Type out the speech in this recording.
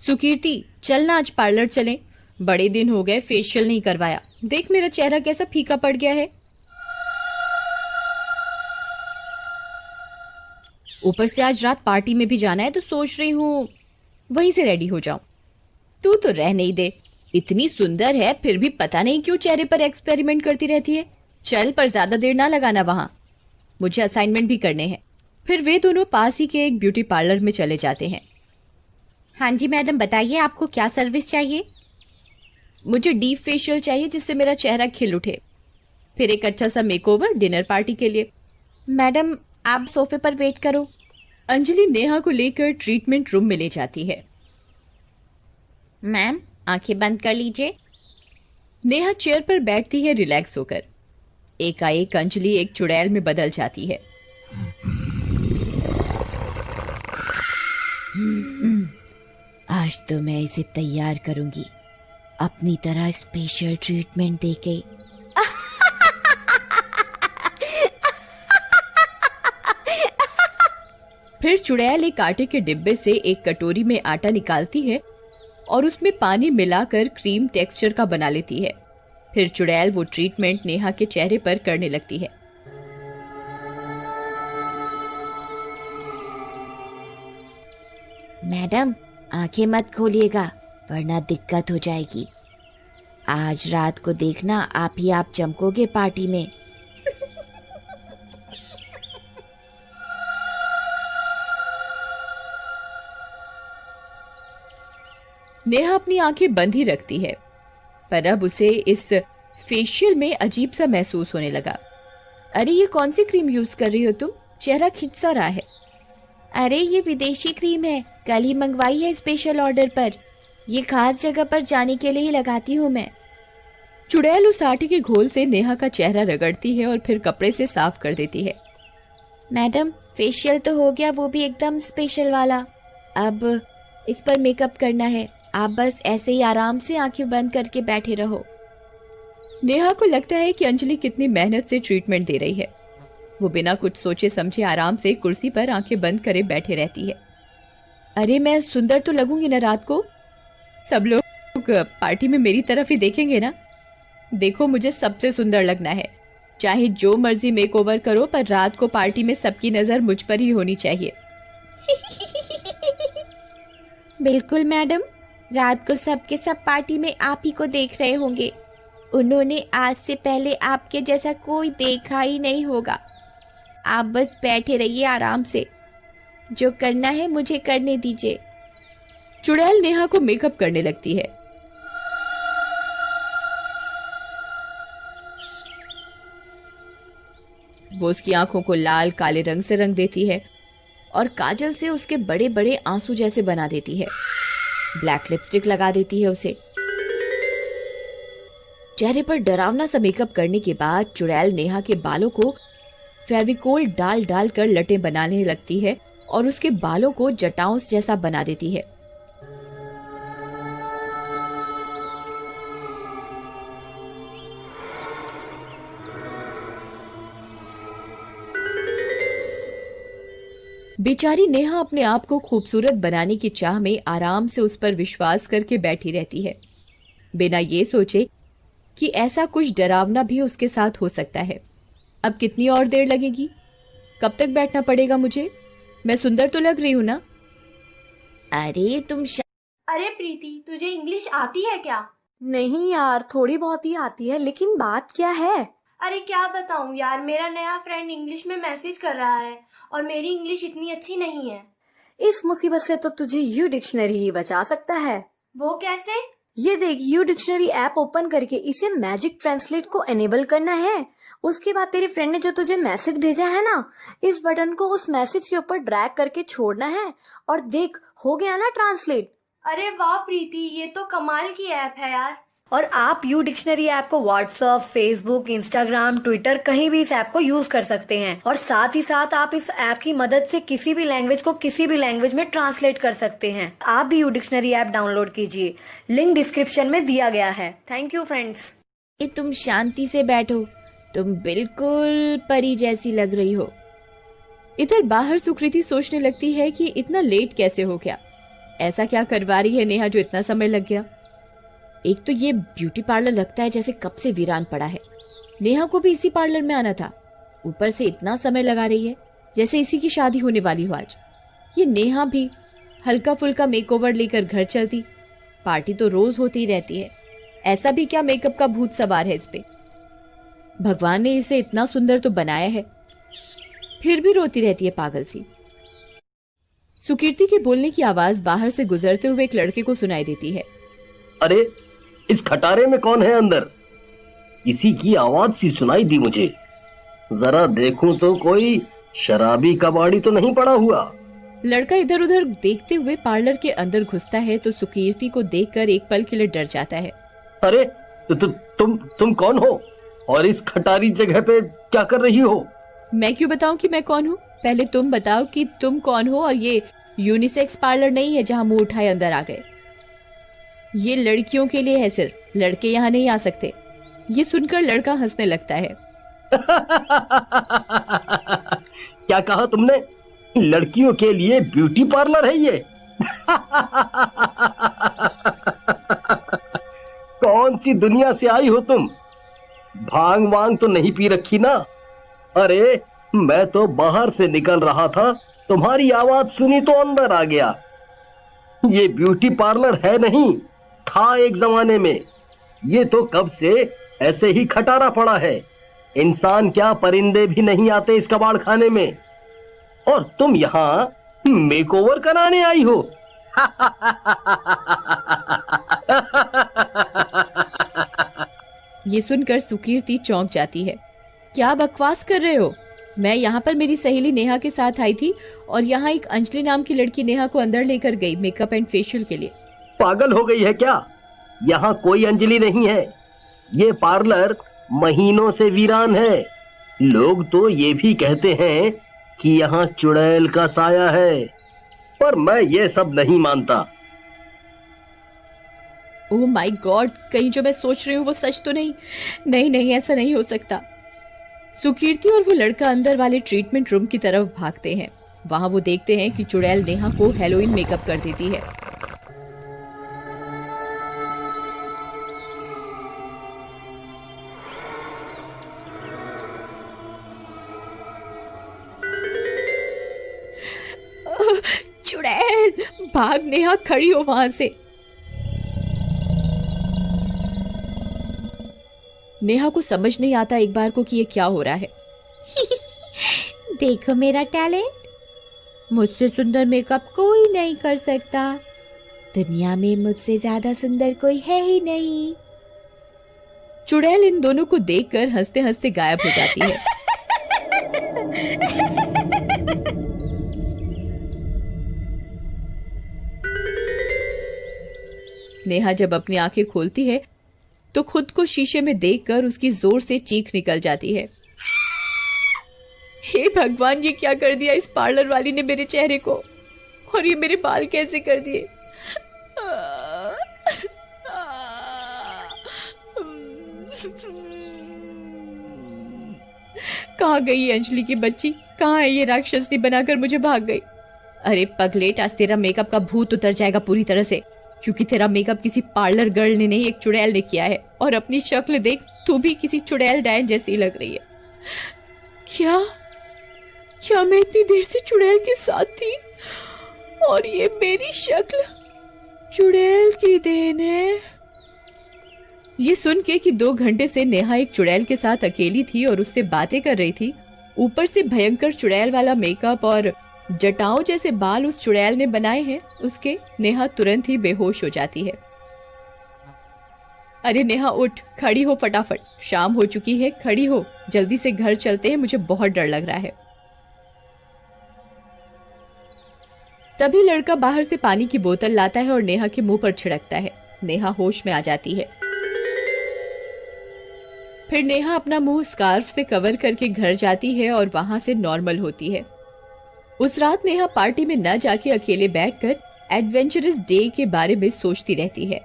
सुकीर्ति, चल ना आज पार्लर चलें। बड़े दिन हो गए फेशियल नहीं करवाया। देख मेरा चेहरा कैसा फीका पड़ गया है। ऊपर से आज रात पार्टी में भी जाना है तो सोच रही हूँ वहीं से रेडी हो जाऊं। तू तो रह नहीं दे, इतनी सुंदर है फिर भी पता नहीं क्यों चेहरे पर एक्सपेरिमेंट करती रहती है। चल पर ज्यादा देर ना लगाना वहां, मुझे असाइनमेंट भी करने हैं। फिर वे दोनों पास ही के एक ब्यूटी पार्लर में चले जाते हैं। हाँ जी मैडम, बताइए आपको क्या सर्विस चाहिए। मुझे डीप फेशियल चाहिए जिससे मेरा चेहरा खिल उठे, फिर एक अच्छा सा मेकओवर डिनर पार्टी के लिए। मैडम आप सोफे पर वेट करो। अंजलि नेहा को लेकर ट्रीटमेंट रूम में ले जाती है। मैम आंखें बंद कर लीजिए। नेहा चेयर पर बैठती है रिलैक्स होकर। एकाएक अंजलि एक चुड़ैल में बदल जाती है। आज तो मैं इसे तैयार करूंगी अपनी तरह स्पेशल ट्रीटमेंट देके। फिर चुड़ैल एक आटे के डिब्बे से एक कटोरी में आटा निकालती है और उसमें पानी मिलाकर क्रीम टेक्सचर का बना लेती है। फिर चुड़ैल वो ट्रीटमेंट नेहा के चेहरे पर करने लगती है। मैडम आंखें मत खोलिएगा वरना दिक्कत हो जाएगी। आज रात को देखना आप ही आप चमकोगे पार्टी में। नेहा अपनी आंखें बंद ही रखती है, पर अब उसे इस फेशियल में अजीब सा महसूस होने लगा। अरे ये कौन सी क्रीम यूज कर रही हो तुम? चेहरा खिंच सा रहा है। अरे ये विदेशी क्रीम है, कल ही मंगवाई है स्पेशल ऑर्डर पर। ये खास जगह पर जाने के लिए ही लगाती हूँ मैं। चुड़ैल उस आटे के घोल से नेहा का चेहरा रगड़ती है और फिर कपड़े से साफ कर देती है। मैडम फेशियल तो हो गया, वो भी एकदम स्पेशल वाला। अब इस पर मेकअप करना है, आप बस ऐसे ही आराम से आंखें बंद करके बैठे रहो। नेहा को लगता है कि अंजलि कितनी मेहनत से ट्रीटमेंट दे रही है। वो बिना कुछ सोचे समझे आराम से कुर्सी पर आंखें बंद करे बैठे रहती है। अरे मैं सुंदर तो लगूंगी ना रात को? सब लोग पार्टी में मेरी तरफ ही देखेंगे ना। देखो मुझे सबसे सुंदर लगना है, चाहे जो मर्जी मेकओवर करो, पर रात को पार्टी में सबकी नजर मुझ पर ही होनी चाहिए। बिल्कुल मैडम, रात को सबके सब पार्टी में आप ही को देख रहे होंगे। उन्होंने आज से पहले आपके जैसा कोई देखा ही नहीं होगा। आप बस बैठे रहिए आराम से, जो करना है मुझे करने दीजिए। चुड़ैल नेहा को मेकअप करने लगती है। वो उसकी आंखों को लाल काले रंग से रंग देती है और काजल से उसके बड़े बड़े आंसू जैसे बना देती है। ब्लैक लिपस्टिक लगा देती है उसे। चेहरे पर डरावना सा मेकअप करने के बाद चुड़ैल नेहा के बालों को फेविकोल डाल डाल कर लटें बनाने लगती है और उसके बालों को जटाओं जैसा बना देती है। बेचारी नेहा अपने आप को खूबसूरत बनाने की चाह में आराम से उस पर विश्वास करके बैठी रहती है, बिना ये सोचे कि ऐसा कुछ डरावना भी उसके साथ हो सकता है। अब कितनी और देर लगेगी? कब तक बैठना पड़ेगा मुझे? मैं सुंदर तो लग रही हूं ना? अरे अरे प्रीति, तुझे इंग्लिश आती है क्या? नहीं यार, थोड़ी बहुत ही आती है, लेकिन बात क्या है? अरे क्या बताऊं यार, मेरा नया फ्रेंड इंग्लिश में मैसेज कर रहा है और मेरी इंग्लिश इतनी अच्छी नहीं है। इस मुसीबत से तो तुझे यू डिक्शनरी ही बचा सकता है। वो कैसे? ये देख, यू डिक्शनरी ऐप ओपन करके इसे मैजिक ट्रांसलेट को एनेबल करना है। उसके बाद तेरी फ्रेंड ने जो तुझे मैसेज भेजा है ना, इस बटन को उस मैसेज के ऊपर ड्रैग करके छोड़ना है और देख, हो गया ना ट्रांसलेट। अरे वाह प्रीति, ये तो कमाल की ऐप है यार। और आप यू डिक्शनरी ऐप को व्हाट्सएप, फेसबुक, इंस्टाग्राम, ट्विटर कहीं भी इस ऐप को यूज कर सकते हैं। और साथ ही साथ आप इस ऐप की मदद से किसी भी लैंग्वेज को किसी भी लैंग्वेज में ट्रांसलेट कर सकते हैं। आप भी यू डिक्शनरी ऐप डाउनलोड कीजिए, लिंक डिस्क्रिप्शन में दिया गया है। Thank you friends. तुम शांति से बैठो, तुम बिल्कुल परी जैसी लग रही हो। इधर बाहर सुकृति सोचने लगती है कि इतना लेट कैसे हो गया। ऐसा क्या करवा रही है नेहा जो इतना समय लग गया? एक तो ये ब्यूटी पार्लर लगता है जैसे कब से वीरान पड़ा है। नेहा को भी इसी पार्लर में आना था, ऊपर से इतना समय लगा रही है जैसे इसी की शादी होने वाली हो आज। ये नेहा भी हल्का फुल्का मेकओवर लेकर घर चलती, पार्टी तो रोज होती ही रहती है, ऐसा भी क्या मेकअप का भूत सवार है इस पे? भगवान ने इसे इतना सुंदर तो बनाया है, फिर भी रोती रहती है पागल सी। सुकीर्ति के बोलने की आवाज बाहर से गुजरते हुए एक लड़के को सुनाई देती है। अरे इस खटारे में कौन है अंदर? किसी की आवाज सी सुनाई दी मुझे। जरा देखूं तो कोई शराबी कबाड़ी तो नहीं पड़ा हुआ। लड़का इधर उधर देखते हुए पार्लर के अंदर घुसता है तो सुकीर्ति को देखकर एक पल के लिए डर जाता है। अरे तुम कौन हो और इस खटारी जगह पे क्या कर रही हो? मैं क्यों बताऊं कि मैं कौन हूँ? पहले तुम बताओ कि तुम कौन हो, और ये यूनिसेक्स पार्लर नहीं है जहां मुंह उठाए अंदर आ गए। ये लड़कियों के लिए है, सिर्फ लड़के यहाँ नहीं आ सकते। ये सुनकर लड़का हंसने लगता है। क्या कहा तुमने? लड़कियों के लिए ब्यूटी पार्लर है ये? कौन सी दुनिया से आई हो तुम? भांग वांग तो नहीं पी रखी ना? अरे मैं तो बाहर से निकल रहा था, तुम्हारी आवाज सुनी तो अंदर आ गया। ये ब्यूटी पार्लर है नहीं, था एक जमाने में। ये तो कब से ऐसे ही खटारा पड़ा है। इंसान क्या परिंदे भी नहीं आते इस कबाड़ खाने में, और तुम यहाँ मेकओवर कराने आई हो। ये सुनकर सुकीर्ति चौंक जाती है। क्या बकवास कर रहे हो? मैं यहाँ पर मेरी सहेली नेहा के साथ आई थी और यहाँ एक अंजलि नाम की लड़की नेहा को अंदर लेकर गई मेकअप एंड फेशियल के लिए। पागल हो गई है क्या? यहाँ कोई अंजलि नहीं है। ये पार्लर महीनों से वीरान है। लोग तो ये भी कहते हैं कि यहाँ चुड़ैल का साया है, पर मैं ये सब नहीं मानता। ओह माय गॉड, कहीं जो मैं सोच रही हूँ वो सच तो नहीं? नहीं नहीं, ऐसा नहीं हो सकता। सुकीर्ति और वो लड़का अंदर वाले ट्रीटमेंट रूम की तरफ भागते हैं। वहां वो देखते हैं कि चुड़ैल नेहा को हेलोइन मेकअप कर देती है। चुड़ैल, भाग नेहा, खड़ी हो वहां से। नेहा को समझ नहीं आता एक बार को कि ये क्या हो रहा है। देखो मेरा टैलेंट, मुझसे सुंदर मेकअप कोई नहीं कर सकता। दुनिया में मुझसे ज्यादा सुंदर कोई है ही नहीं। चुड़ैल इन दोनों को देखकर हंसते हंसते गायब हो जाती है। नेहा जब अपनी आंखें खोलती है तो खुद को शीशे में देखकर उसकी जोर से चीख निकल जाती है। हे भगवान, ये क्या कर दिया इस पार्लर वाली ने मेरे चेहरे को, और ये मेरे बाल कैसे कर दिए। कहाँ गई ये अंजलि की बच्ची? कहाँ है ये राक्षसनी बनाकर मुझे भाग गई? अरे पगलेट, आज तेरा मेकअप का भूत उतर जाएगा पूरी तरह से, क्योंकि तेरा मेकअप किसी पार्लर गर्ल ने नहीं, एक चुड़ैल ने किया है। और अपनी शक्ल देख, तू भी किसी चुड़ैल डायन जैसी लग रही है। क्या मैं इतनी देर से चुड़ैल के साथ थी और ये मेरी शक्ल चुड़ैल की देन है? ये सुन के कि 2 घंटे से नेहा एक चुड़ैल के साथ अकेली थी और उससे बातें कर रही थी, ऊपर से भयंकर चुड़ैल वाला मेकअप और जटाओं जैसे बाल उस चुड़ैल ने बनाए हैं, उसके नेहा तुरंत ही बेहोश हो जाती है। अरे नेहा उठ, खड़ी हो फटाफट, शाम हो चुकी है, खड़ी हो, जल्दी से घर चलते हैं, मुझे बहुत डर लग रहा है। तभी लड़का बाहर से पानी की बोतल लाता है और नेहा के मुंह पर छिड़कता है। नेहा होश में आ जाती है। फिर नेहा अपना मुंह स्कार्फ से कवर करके घर जाती है और वहां से नॉर्मल होती है। उस रात नेहा पार्टी में न जाके अकेले बैठकर एडवेंचरस डे के बारे में सोचती रहती है।